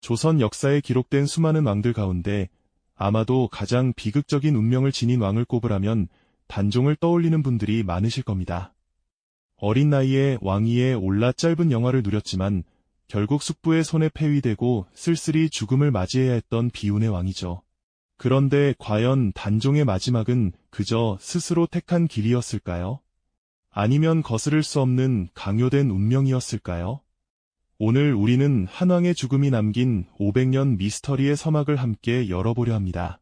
조선 역사에 기록된 수많은 왕들 가운데 아마도 가장 비극적인 운명을 지닌 왕을 꼽으라면 단종을 떠올리는 분들이 많으실 겁니다. 어린 나이에 왕위에 올라 짧은 영화를 누렸지만 결국 숙부의 손에 폐위되고 쓸쓸히 죽음을 맞이해야 했던 비운의 왕이죠. 그런데 과연 단종의 마지막은 그저 스스로 택한 길이었을까요? 아니면 거스를 수 없는 강요된 운명이었을까요? 오늘 우리는 한왕의 죽음이 남긴 500년 미스터리의 서막을 함께 열어보려 합니다.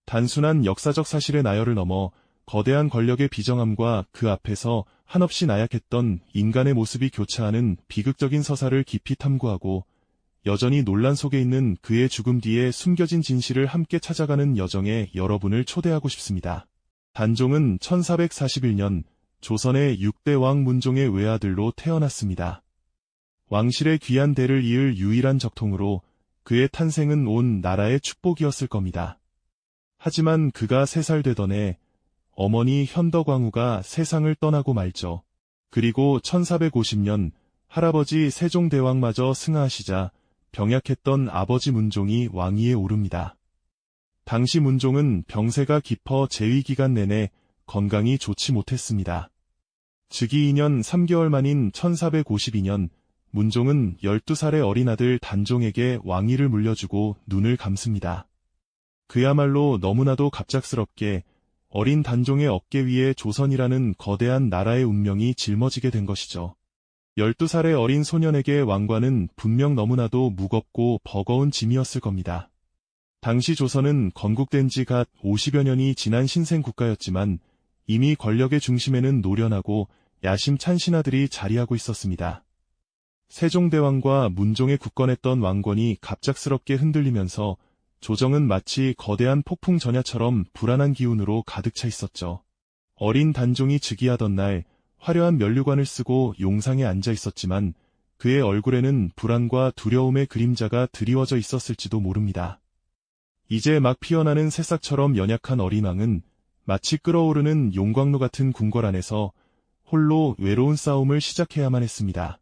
단순한 역사적 사실의 나열을 넘어 거대한 권력의 비정함과 그 앞에서 한없이 나약했던 인간의 모습이 교차하는 비극적인 서사를 깊이 탐구하고 여전히 논란 속에 있는 그의 죽음 뒤에 숨겨진 진실을 함께 찾아가는 여정에 여러분을 초대하고 싶습니다. 단종은 1441년 조선의 6대 왕 문종의 외아들로 태어났습니다. 왕실의 귀한 대를 이을 유일한 적통으로 그의 탄생은 온 나라의 축복이었을 겁니다. 하지만 그가 3살 되던 해 어머니 현덕왕후가 세상을 떠나고 말죠. 그리고 1450년 할아버지 세종대왕마저 승하하시자 병약했던 아버지 문종이 왕위에 오릅니다. 당시 문종은 병세가 깊어 재위기간 내내 건강이 좋지 못했습니다. 즉위 2년 3개월 만인 1452년 문종은 12살의 어린 아들 단종에게 왕위를 물려주고 눈을 감습니다. 그야말로 너무나도 갑작스럽게 어린 단종의 어깨 위에 조선이라는 거대한 나라의 운명이 짊어지게 된 것이죠. 12살의 어린 소년에게 왕관은 분명 너무나도 무겁고 버거운 짐이었을 겁니다. 당시 조선은 건국된 지 갓 50여 년이 지난 신생 국가였지만 이미 권력의 중심에는 노련하고 야심찬 신하들이 자리하고 있었습니다. 세종대왕과 문종에 굳건했던 왕권이 갑작스럽게 흔들리면서 조정은 마치 거대한 폭풍 전야처럼 불안한 기운으로 가득 차 있었죠. 어린 단종이 즉위하던 날 화려한 면류관을 쓰고 용상에 앉아 있었지만 그의 얼굴에는 불안과 두려움의 그림자가 드리워져 있었을지도 모릅니다. 이제 막 피어나는 새싹처럼 연약한 어린 왕은 마치 끓어오르는 용광로 같은 궁궐 안에서 홀로 외로운 싸움을 시작해야만 했습니다.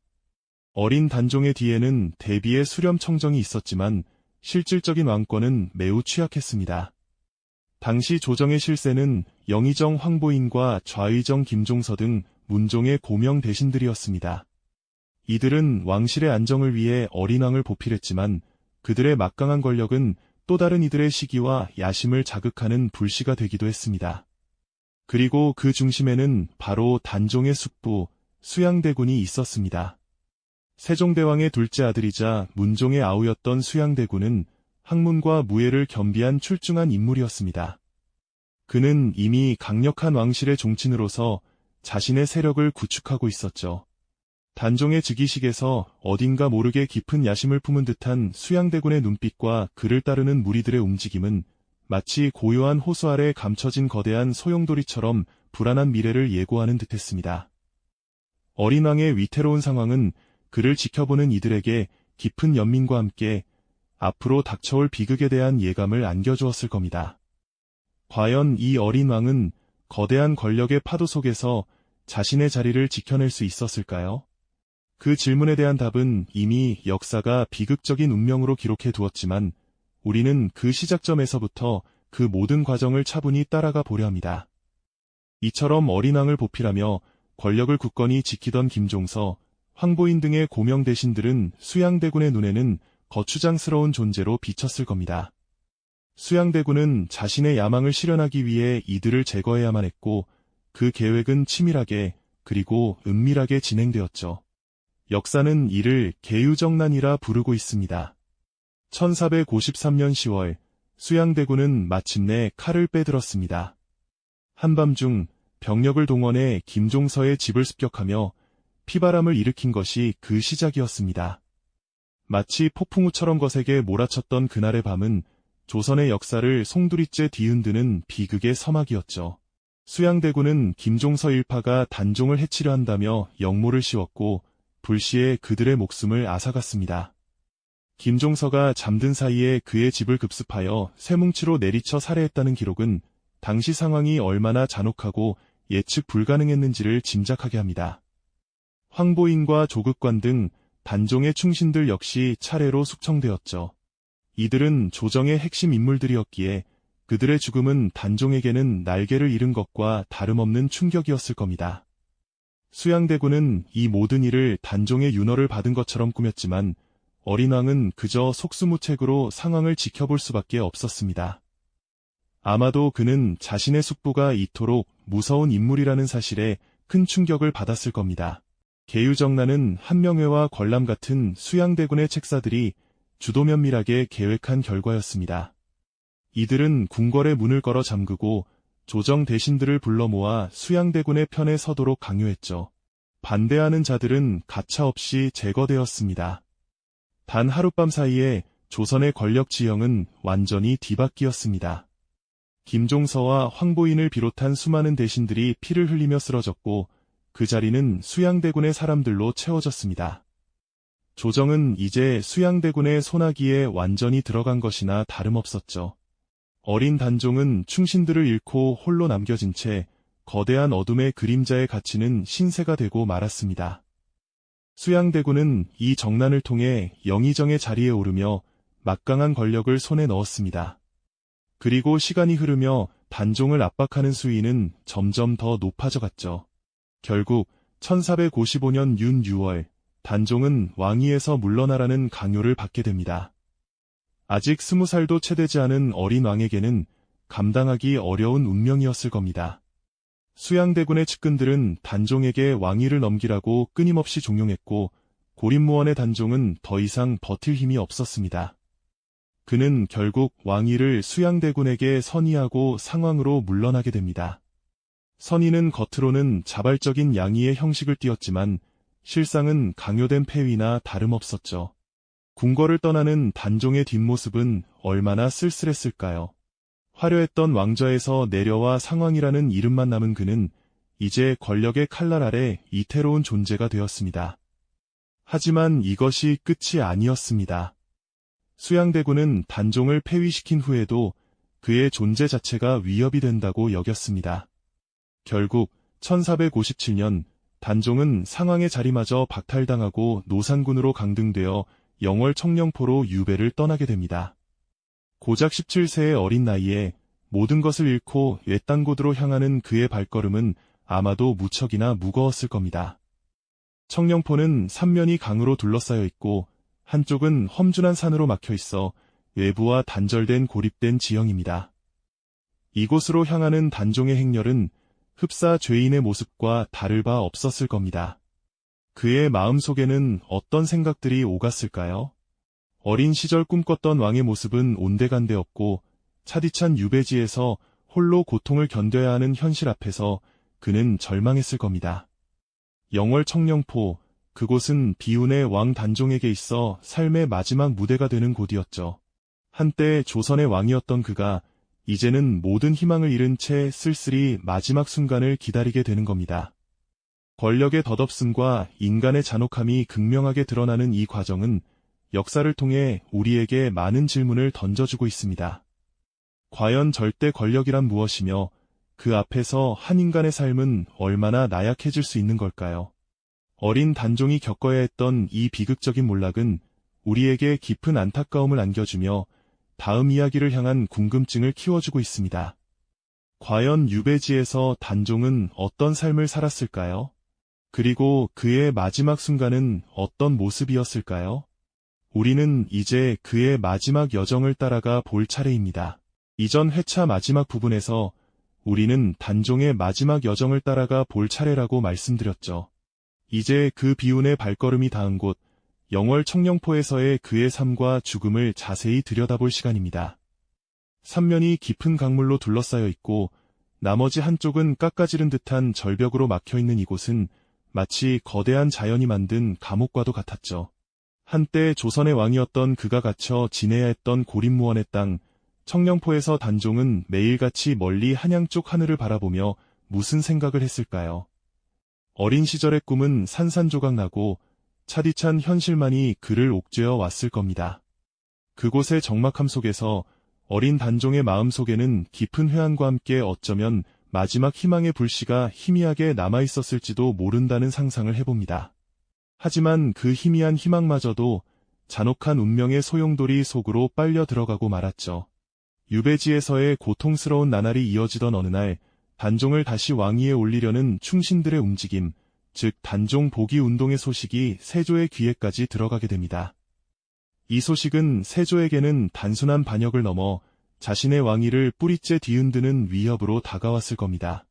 어린 단종의 뒤에는 대비의 수렴청정이 있었지만 실질적인 왕권은 매우 취약했습니다. 당시 조정의 실세는 영의정 황보인과 좌의정 김종서 등 문종의 고명 대신들이었습니다. 이들은 왕실의 안정을 위해 어린 왕을 보필했지만 그들의 막강한 권력은 또 다른 이들의 시기와 야심을 자극하는 불씨가 되기도 했습니다. 그리고 그 중심에는 바로 단종의 숙부 수양대군이 있었습니다. 세종대왕의 둘째 아들이자 문종의 아우였던 수양대군은 학문과 무예를 겸비한 출중한 인물이었습니다. 그는 이미 강력한 왕실의 종친으로서 자신의 세력을 구축하고 있었죠. 단종의 즉위식에서 어딘가 모르게 깊은 야심을 품은 듯한 수양대군의 눈빛과 그를 따르는 무리들의 움직임은 마치 고요한 호수 아래 감춰진 거대한 소용돌이처럼 불안한 미래를 예고하는 듯했습니다. 어린 왕의 위태로운 상황은 그를 지켜보는 이들에게 깊은 연민과 함께 앞으로 닥쳐올 비극에 대한 예감을 안겨주었을 겁니다. 과연 이 어린 왕은 거대한 권력의 파도 속에서 자신의 자리를 지켜낼 수 있었을까요? 그 질문에 대한 답은 이미 역사가 비극적인 운명으로 기록해 두었지만 우리는 그 시작점에서부터 그 모든 과정을 차분히 따라가 보려 합니다. 이처럼 어린 왕을 보필하며 권력을 굳건히 지키던 김종서, 황보인 등의 고명 대신들은 수양대군의 눈에는 거추장스러운 존재로 비쳤을 겁니다. 수양대군은 자신의 야망을 실현하기 위해 이들을 제거해야만 했고 그 계획은 치밀하게 그리고 은밀하게 진행되었죠. 역사는 이를 계유정난이라 부르고 있습니다. 1453년 10월 수양대군은 마침내 칼을 빼들었습니다. 한밤중 병력을 동원해 김종서의 집을 습격하며 피바람을 일으킨 것이 그 시작이었습니다. 마치 폭풍우처럼 거세게 몰아쳤던 그날의 밤은 조선의 역사를 송두리째 뒤흔드는 비극의 서막이었죠. 수양대군은 김종서 일파가 단종을 해치려 한다며 역모를 씌웠고 불시에 그들의 목숨을 앗아갔습니다. 김종서가 잠든 사이에 그의 집을 급습하여 쇠뭉치로 내리쳐 살해했다는 기록은 당시 상황이 얼마나 잔혹하고 예측 불가능했는지를 짐작하게 합니다. 황보인과 조극관 등 단종의 충신들 역시 차례로 숙청되었죠. 이들은 조정의 핵심 인물들이었기에 그들의 죽음은 단종에게는 날개를 잃은 것과 다름없는 충격이었을 겁니다. 수양대군은 이 모든 일을 단종의 윤허를 받은 것처럼 꾸몄지만 어린 왕은 그저 속수무책으로 상황을 지켜볼 수밖에 없었습니다. 아마도 그는 자신의 숙부가 이토록 무서운 인물이라는 사실에 큰 충격을 받았을 겁니다. 계유정난은 한명회와 권람 같은 수양대군의 책사들이 주도 면밀하게 계획한 결과였습니다. 이들은 궁궐의 문을 걸어 잠그고 조정 대신들을 불러 모아 수양대군의 편에 서도록 강요했죠. 반대하는 자들은 가차없이 제거되었습니다. 단 하룻밤 사이에 조선의 권력 지형은 완전히 뒤바뀌었습니다. 김종서와 황보인을 비롯한 수많은 대신들이 피를 흘리며 쓰러졌고 그 자리는 수양대군의 사람들로 채워졌습니다. 조정은 이제 수양대군의 손아귀에 완전히 들어간 것이나 다름없었죠. 어린 단종은 충신들을 잃고 홀로 남겨진 채 거대한 어둠의 그림자에 갇히는 신세가 되고 말았습니다. 수양대군은 이 정난을 통해 영의정의 자리에 오르며 막강한 권력을 손에 넣었습니다. 그리고 시간이 흐르며 단종을 압박하는 수위는 점점 더 높아져갔죠. 결국 1455년 윤 6월 단종은 왕위에서 물러나라는 강요를 받게 됩니다. 아직 20살도 채 되지 않은 어린 왕에게는 감당하기 어려운 운명이었을 겁니다. 수양대군의 측근들은 단종에게 왕위를 넘기라고 끊임없이 종용했고 고립무원의 단종은 더 이상 버틸 힘이 없었습니다. 그는 결국 왕위를 수양대군에게 선의하고 상황으로 물러나게 됩니다. 선의는 겉으로는 자발적인 양의의 형식을 띠었지만 실상은 강요된 폐위나 다름없었죠. 궁궐을 떠나는 단종의 뒷모습은 얼마나 쓸쓸했을까요? 화려했던 왕좌에서 내려와 상왕이라는 이름만 남은 그는 이제 권력의 칼날 아래 이태로운 존재가 되었습니다. 하지만 이것이 끝이 아니었습니다. 수양대군은 단종을 폐위시킨 후에도 그의 존재 자체가 위협이 된다고 여겼습니다. 결국 1457년 단종은 상왕의 자리마저 박탈당하고 노산군으로 강등되어 영월 청령포로 유배를 떠나게 됩니다. 고작 17세의 어린 나이에 모든 것을 잃고 외딴 곳으로 향하는 그의 발걸음은 아마도 무척이나 무거웠을 겁니다. 청령포는 삼면이 강으로 둘러싸여 있고 한쪽은 험준한 산으로 막혀 있어 외부와 단절된 고립된 지형입니다. 이곳으로 향하는 단종의 행렬은 흡사 죄인의 모습과 다를 바 없었을 겁니다. 그의 마음속에는 어떤 생각들이 오갔을까요? 어린 시절 꿈꿨던 왕의 모습은 온데간데 없고 차디찬 유배지에서 홀로 고통을 견뎌야 하는 현실 앞에서 그는 절망했을 겁니다. 영월 청령포, 그곳은 비운의 왕 단종에게 있어 삶의 마지막 무대가 되는 곳이었죠. 한때 조선의 왕이었던 그가 이제는 모든 희망을 잃은 채 쓸쓸히 마지막 순간을 기다리게 되는 겁니다. 권력의 덧없음과 인간의 잔혹함이 극명하게 드러나는 이 과정은 역사를 통해 우리에게 많은 질문을 던져주고 있습니다. 과연 절대 권력이란 무엇이며 그 앞에서 한 인간의 삶은 얼마나 나약해질 수 있는 걸까요? 어린 단종이 겪어야 했던 이 비극적인 몰락은 우리에게 깊은 안타까움을 안겨주며 다음 이야기를 향한 궁금증을 키워주고 있습니다. 과연 유배지에서 단종은 어떤 삶을 살았을까요? 그리고 그의 마지막 순간은 어떤 모습이었을까요? 우리는 이제 그의 마지막 여정을 따라가 볼 차례입니다. 이전 회차 마지막 부분에서 우리는 단종의 마지막 여정을 따라가 볼 차례라고 말씀드렸죠. 이제 그 비운의 발걸음이 닿은 곳, 영월 청령포에서의 그의 삶과 죽음을 자세히 들여다볼 시간입니다. 삼면이 깊은 강물로 둘러싸여 있고 나머지 한쪽은 깎아지른 듯한 절벽으로 막혀있는 이곳은 마치 거대한 자연이 만든 감옥과도 같았죠. 한때 조선의 왕이었던 그가 갇혀 지내야 했던 고립무원의 땅, 청령포에서 단종은 매일같이 멀리 한양 쪽 하늘을 바라보며 무슨 생각을 했을까요? 어린 시절의 꿈은 산산조각 나고 차디찬 현실만이 그를 옥죄어 왔을 겁니다. 그곳의 적막함 속에서 어린 단종의 마음 속에는 깊은 회한과 함께 어쩌면 마지막 희망의 불씨가 희미하게 남아있었을지도 모른다는 상상을 해봅니다. 하지만 그 희미한 희망마저도 잔혹한 운명의 소용돌이 속으로 빨려 들어가고 말았죠. 유배지에서의 고통스러운 나날이 이어지던 어느 날, 단종을 다시 왕위에 올리려는 충신들의 움직임, 즉 단종 복위 운동의 소식이 세조의 귀에까지 들어가게 됩니다. 이 소식은 세조에게는 단순한 반역을 넘어 자신의 왕위를 뿌리째 뒤흔드는 위협으로 다가왔을 겁니다.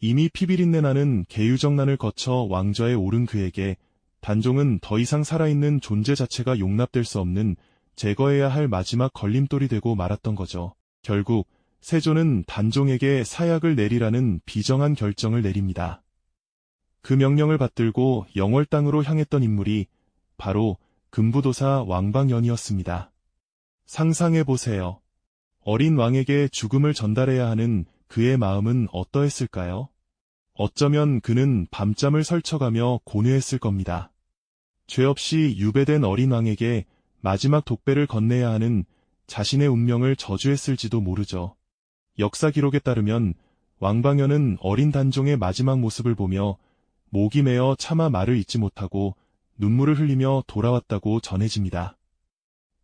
이미 피비린내 나는 계유정난을 거쳐 왕좌에 오른 그에게 단종은 더 이상 살아있는 존재 자체가 용납될 수 없는 제거해야 할 마지막 걸림돌이 되고 말았던 거죠. 결국 세조는 단종에게 사약을 내리라는 비정한 결정을 내립니다. 그 명령을 받들고 영월 땅으로 향했던 인물이 바로 금부도사 왕방연이었습니다. 상상해보세요. 어린 왕에게 죽음을 전달해야 하는 그의 마음은 어떠했을까요? 어쩌면 그는 밤잠을 설쳐가며 고뇌했을 겁니다. 죄 없이 유배된 어린 왕에게 마지막 독배를 건네야 하는 자신의 운명을 저주했을지도 모르죠. 역사 기록에 따르면 왕방연은 어린 단종의 마지막 모습을 보며 목이 메어 차마 말을 잇지 못하고 눈물을 흘리며 돌아왔다고 전해집니다.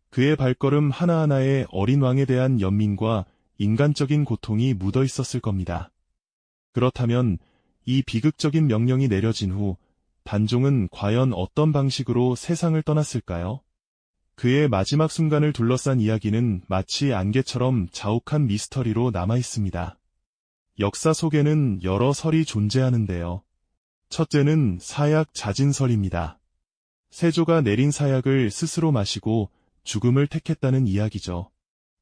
그의 발걸음 하나하나에 어린 왕에 대한 연민과 인간적인 고통이 묻어 있었을 겁니다. 그렇다면 이 비극적인 명령이 내려진 후 단종은 과연 어떤 방식으로 세상을 떠났을까요? 그의 마지막 순간을 둘러싼 이야기는 마치 안개처럼 자욱한 미스터리로 남아있습니다. 역사 속에는 여러 설이 존재하는데요. 첫째는 사약 자진설입니다. 세조가 내린 사약을 스스로 마시고 죽음을 택했다는 이야기죠.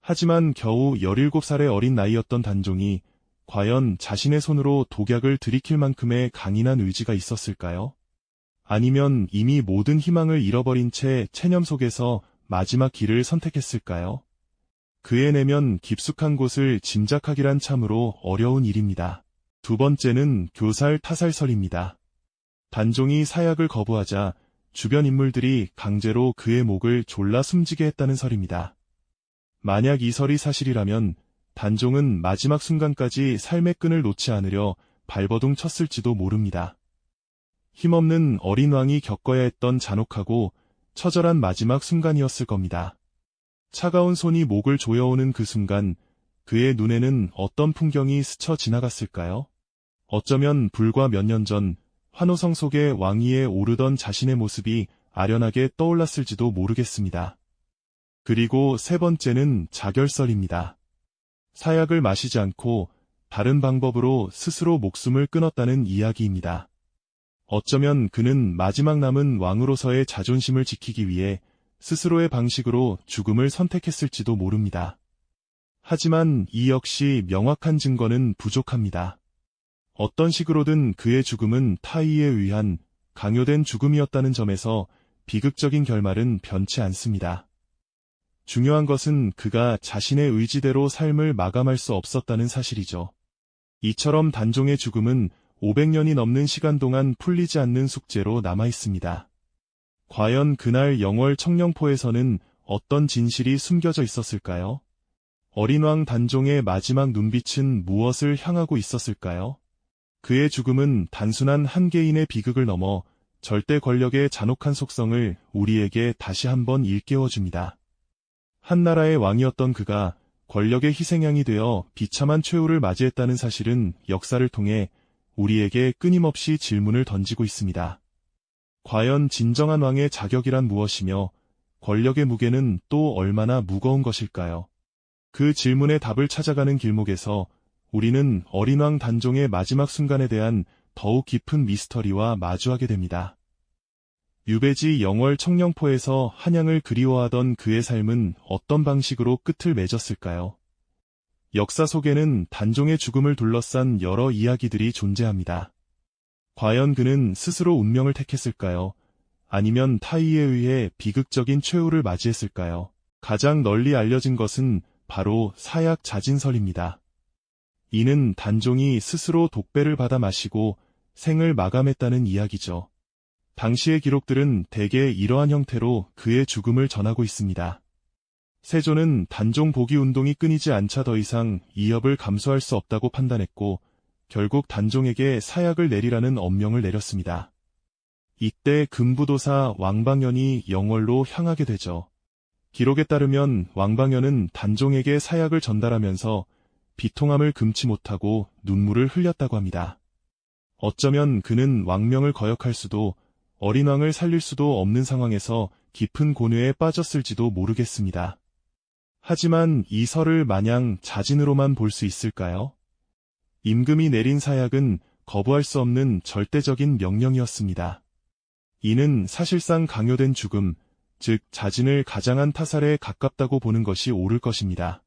하지만 겨우 17살의 어린 나이였던 단종이 과연 자신의 손으로 독약을 들이킬 만큼의 강인한 의지가 있었을까요? 아니면 이미 모든 희망을 잃어버린 채 체념 속에서 마지막 길을 선택했을까요? 그의 내면 깊숙한 곳을 짐작하기란 참으로 어려운 일입니다. 두 번째는 교살 타살설입니다. 단종이 사약을 거부하자 주변 인물들이 강제로 그의 목을 졸라 숨지게 했다는 설입니다. 만약 이 설이 사실이라면 단종은 마지막 순간까지 삶의 끈을 놓지 않으려 발버둥 쳤을지도 모릅니다. 힘없는 어린 왕이 겪어야 했던 잔혹하고 처절한 마지막 순간이었을 겁니다. 차가운 손이 목을 조여오는 그 순간 그의 눈에는 어떤 풍경이 스쳐 지나갔을까요? 어쩌면 불과 몇 년 전 환호성 속에 왕위에 오르던 자신의 모습이 아련하게 떠올랐을지도 모르겠습니다. 그리고 세 번째는 자결설입니다. 사약을 마시지 않고 다른 방법으로 스스로 목숨을 끊었다는 이야기입니다. 어쩌면 그는 마지막 남은 왕으로서의 자존심을 지키기 위해 스스로의 방식으로 죽음을 선택했을지도 모릅니다. 하지만 이 역시 명확한 증거는 부족합니다. 어떤 식으로든 그의 죽음은 타의에 의한 강요된 죽음이었다는 점에서 비극적인 결말은 변치 않습니다. 중요한 것은 그가 자신의 의지대로 삶을 마감할 수 없었다는 사실이죠. 이처럼 단종의 죽음은 500년이 넘는 시간 동안 풀리지 않는 숙제로 남아있습니다. 과연 그날 영월 청령포에서는 어떤 진실이 숨겨져 있었을까요? 어린 왕 단종의 마지막 눈빛은 무엇을 향하고 있었을까요? 그의 죽음은 단순한 한 개인의 비극을 넘어 절대 권력의 잔혹한 속성을 우리에게 다시 한번 일깨워줍니다. 한 나라의 왕이었던 그가 권력의 희생양이 되어 비참한 최후를 맞이했다는 사실은 역사를 통해 우리에게 끊임없이 질문을 던지고 있습니다. 과연 진정한 왕의 자격이란 무엇이며 권력의 무게는 또 얼마나 무거운 것일까요? 그 질문의 답을 찾아가는 길목에서 우리는 어린 왕 단종의 마지막 순간에 대한 더욱 깊은 미스터리와 마주하게 됩니다. 유배지 영월 청령포에서 한양을 그리워하던 그의 삶은 어떤 방식으로 끝을 맺었을까요? 역사 속에는 단종의 죽음을 둘러싼 여러 이야기들이 존재합니다. 과연 그는 스스로 운명을 택했을까요? 아니면 타의에 의해 비극적인 최후를 맞이했을까요? 가장 널리 알려진 것은 바로 사약 자진설입니다. 이는 단종이 스스로 독배를 받아 마시고 생을 마감했다는 이야기죠. 당시의 기록들은 대개 이러한 형태로 그의 죽음을 전하고 있습니다. 세조는 단종 복위 운동이 끊이지 않자 더 이상 이협을 감수할 수 없다고 판단했고 결국 단종에게 사약을 내리라는 엄명을 내렸습니다. 이때 금부도사 왕방연이 영월로 향하게 되죠. 기록에 따르면 왕방연은 단종에게 사약을 전달하면서 비통함을 금치 못하고 눈물을 흘렸다고 합니다. 어쩌면 그는 왕명을 거역할 수도 어린 왕을 살릴 수도 없는 상황에서 깊은 고뇌에 빠졌을지도 모르겠습니다. 하지만 이 설을 마냥 자진으로만 볼 수 있을까요? 임금이 내린 사약은 거부할 수 없는 절대적인 명령이었습니다. 이는 사실상 강요된 죽음, 즉 자진을 가장한 타살에 가깝다고 보는 것이 옳을 것입니다.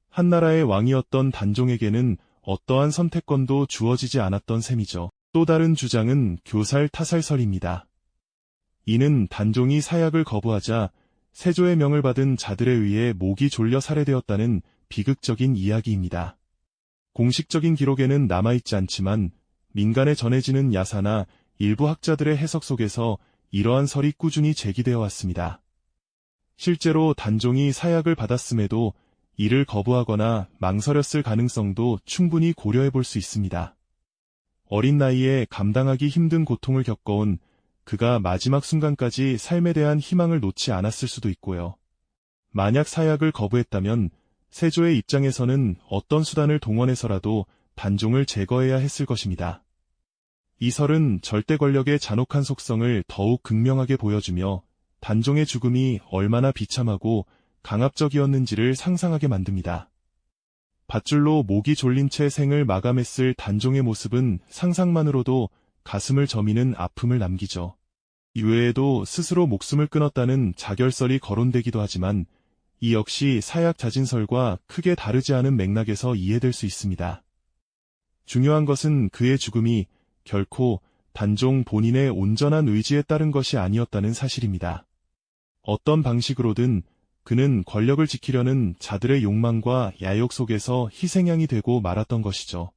한나라의 왕이었던 단종에게는 어떠한 선택권도 주어지지 않았던 셈이죠. 또 다른 주장은 교살 타살설입니다. 이는 단종이 사약을 거부하자 세조의 명을 받은 자들에 의해 목이 졸려 살해되었다는 비극적인 이야기입니다. 공식적인 기록에는 남아있지 않지만 민간에 전해지는 야사나 일부 학자들의 해석 속에서 이러한 설이 꾸준히 제기되어 왔습니다. 실제로 단종이 사약을 받았음에도 이를 거부하거나 망설였을 가능성도 충분히 고려해 볼 수 있습니다. 어린 나이에 감당하기 힘든 고통을 겪어온 그가 마지막 순간까지 삶에 대한 희망을 놓지 않았을 수도 있고요. 만약 사약을 거부했다면 세조의 입장에서는 어떤 수단을 동원해서라도 단종을 제거해야 했을 것입니다. 이 설은 절대 권력의 잔혹한 속성을 더욱 극명하게 보여주며 단종의 죽음이 얼마나 비참하고 강압적이었는지를 상상하게 만듭니다. 밧줄로 목이 졸린 채 생을 마감했을 단종의 모습은 상상만으로도 가슴을 저미는 아픔을 남기죠. 이외에도 스스로 목숨을 끊었다는 자결설이 거론되기도 하지만 이 역시 사약 자진설과 크게 다르지 않은 맥락에서 이해될 수 있습니다. 중요한 것은 그의 죽음이 결코 단종 본인의 온전한 의지에 따른 것이 아니었다는 사실입니다. 어떤 방식으로든 그는 권력을 지키려는 자들의 욕망과 야욕 속에서 희생양이 되고 말았던 것이죠.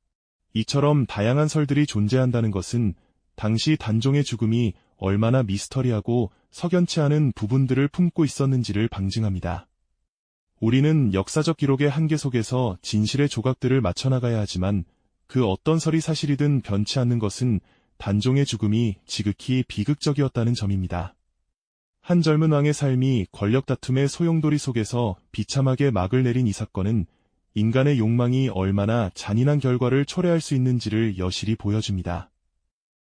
이처럼 다양한 설들이 존재한다는 것은 당시 단종의 죽음이 얼마나 미스터리하고 석연치 않은 부분들을 품고 있었는지를 방증합니다. 우리는 역사적 기록의 한계 속에서 진실의 조각들을 맞춰나가야 하지만 그 어떤 설이 사실이든 변치 않는 것은 단종의 죽음이 지극히 비극적이었다는 점입니다. 한 젊은 왕의 삶이 권력 다툼의 소용돌이 속에서 비참하게 막을 내린 이 사건은 인간의 욕망이 얼마나 잔인한 결과를 초래할 수 있는지를 여실히 보여줍니다.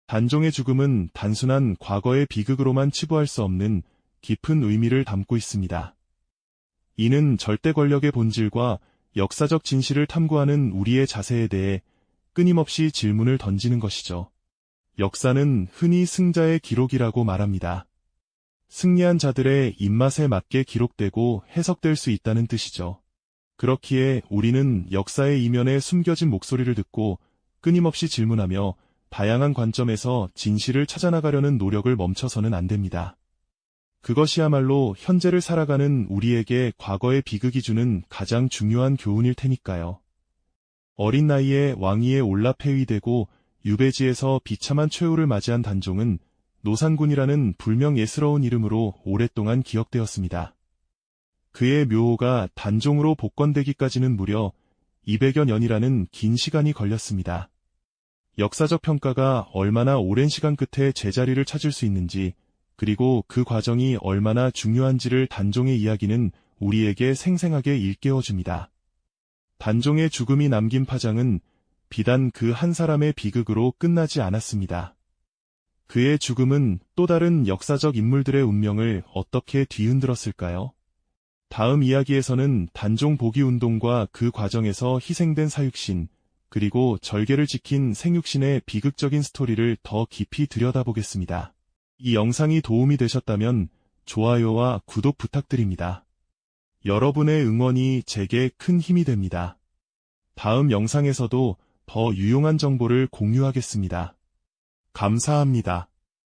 단종의 죽음은 단순한 과거의 비극으로만 치부할 수 없는 깊은 의미를 담고 있습니다. 이는 절대 권력의 본질과 역사적 진실을 탐구하는 우리의 자세에 대해 끊임없이 질문을 던지는 것이죠. 역사는 흔히 승자의 기록이라고 말합니다. 승리한 자들의 입맛에 맞게 기록되고 해석될 수 있다는 뜻이죠. 그렇기에 우리는 역사의 이면에 숨겨진 목소리를 듣고 끊임없이 질문하며 다양한 관점에서 진실을 찾아나가려는 노력을 멈춰서는 안 됩니다. 그것이야말로 현재를 살아가는 우리에게 과거의 비극이 주는 가장 중요한 교훈일 테니까요. 어린 나이에 왕위에 올라 폐위되고 유배지에서 비참한 최후를 맞이한 단종은 노산군이라는 불명예스러운 이름으로 오랫동안 기억되었습니다. 그의 묘호가 단종으로 복권되기까지는 무려 200여 년이라는 긴 시간이 걸렸습니다. 역사적 평가가 얼마나 오랜 시간 끝에 제자리를 찾을 수 있는지, 그리고 그 과정이 얼마나 중요한지를 단종의 이야기는 우리에게 생생하게 일깨워줍니다. 단종의 죽음이 남긴 파장은 비단 그 한 사람의 비극으로 끝나지 않았습니다. 그의 죽음은 또 다른 역사적 인물들의 운명을 어떻게 뒤흔들었을까요? 다음 이야기에서는 단종 복위운동과 그 과정에서 희생된 사육신, 그리고 절개를 지킨 생육신의 비극적인 스토리를 더 깊이 들여다보겠습니다. 이 영상이 도움이 되셨다면 좋아요와 구독 부탁드립니다. 여러분의 응원이 제게 큰 힘이 됩니다. 다음 영상에서도 더 유용한 정보를 공유하겠습니다. 감사합니다.